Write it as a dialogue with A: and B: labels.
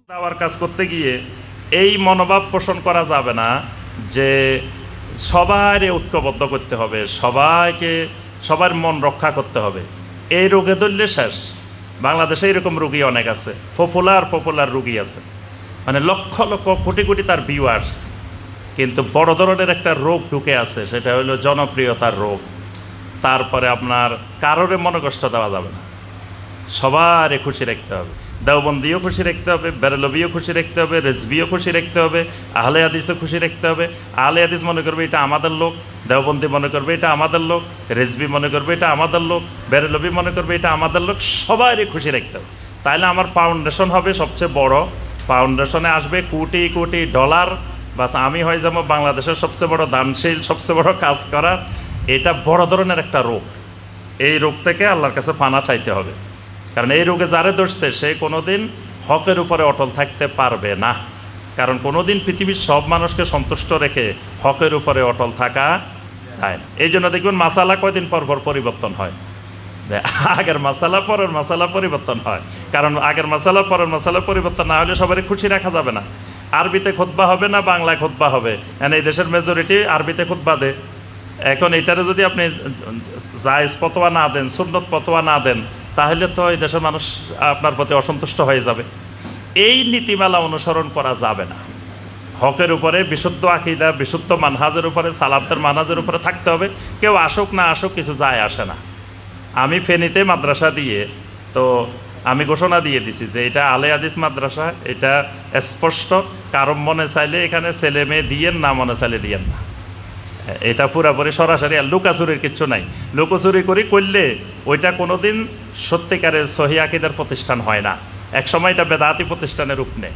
A: দাওয়ার কাজ করতে গিয়ে এই মনোভাব পোষণ করা যাবে না যে সবাইকে ঐক্যবদ্ধ করতে হবে, সবার মন রক্ষা করতে হবে। এই রোগে ধরলে শেষ। বাংলাদেশে এরকম রোগী অনেক আছে, পপুলার রোগী আছে, মানে লক্ষ লক্ষ কোটি কোটি তার ভিউয়ার্স, কিন্তু বড় ধরনের একটা রোগ ঢুকে আছে, সেটা হলো জনপ্রিয়তার রোগ। তারপরে আপনার কারোরে মনে কষ্ট দেওয়া যাবে না, সবারে খুশি রাখতে হবে। দেওবন্দিও খুশি রাখতে হবে, বেরেলভিও খুশি রাখতে হবে, রেজবিও খুশি রাখতে হবে, আহলে হাদিসও খুশি রাখতে হবে। আহলে হাদিস মনে করবে এটা আমাদের লোক, দেওবন্দি মনে করবে এটা আমাদের লোক, রেজবি মনে করবে এটা আমাদের লোক, বেরেলভি মনে করবে এটা আমাদের লোক, সবারই খুশি রাখতে হবে। তাহলে আমার ফাউন্ডেশন হবে সবচেয়ে বড়, ফাউন্ডেশনে আসবে কোটি কোটি ডলার, বাস আমি হয়ে যাবো বাংলাদেশের সবচেয়ে বড় দানশীল, সবচেয়ে বড় কাজ করার। এটা বড় ধরনের একটা রোগ। এই রোগ থেকে আল্লাহর কাছে পানা চাইতে হবে, কারণ এই রোগে যারে ধরছে সে কোনোদিন হকের উপরে অটল থাকতে পারবে না। কারণ কোনোদিন পৃথিবীর সব মানুষকে সন্তুষ্ট রেখে হকের উপরে অটল থাকা যায় না। এই জন্য দেখবেন মাসালা কয়দিন পর পর পরিবর্তন হয়, আগের মাসালা পরের মাসালা পরিবর্তন হয়। কারণ আগের মাসালা পরের মাসালা পরিবর্তন না হলে সবারই খুশি রাখা যাবে না। আরবিতে খুতবা হবে না বাংলায় খুতবা হবে, এই দেশের মেজরিটি আরবিতে খুতবা দেয়। এখন এটারে যদি আপনি জায়েজ ফতোয়া না দেন, সুন্নত ফতোয়া না দেন, তাহলে তো এই দেশের মানুষ আপনার প্রতি অসন্তুষ্ট হয়ে যাবে। এই নীতিমালা অনুসরণ করা যাবে না। হকের উপরে বিশুদ্ধ আকীদা, বিশুদ্ধ মানহাজের উপরে, সালাফদের মানহাজের উপরে থাকতে হবে। কেউ আসুক না আসুক কিছু যায় আসে না। আমি ফেনীতে মাদ্রাসা দিয়ে তো আমি ঘোষণা দিয়ে দিছি যে এটা আলে হাদিস মাদ্রাসা, এটা স্পষ্ট। কারণ মনে চাইলে এখানে ছেলে মেয়ে দিয়েন না, মনে চাইলে দিয়েন না। এটা পুরাপুরি সরাসরি, আর লুকাচুরির কিচ্ছু নাই। লুকোচুরি করলে ওইটা কোনোদিন সত্যিকারের সহি আকীদার প্রতিষ্ঠান হয় না। এক সময় এটা বেদাতি প্রতিষ্ঠানের রূপ নেয়।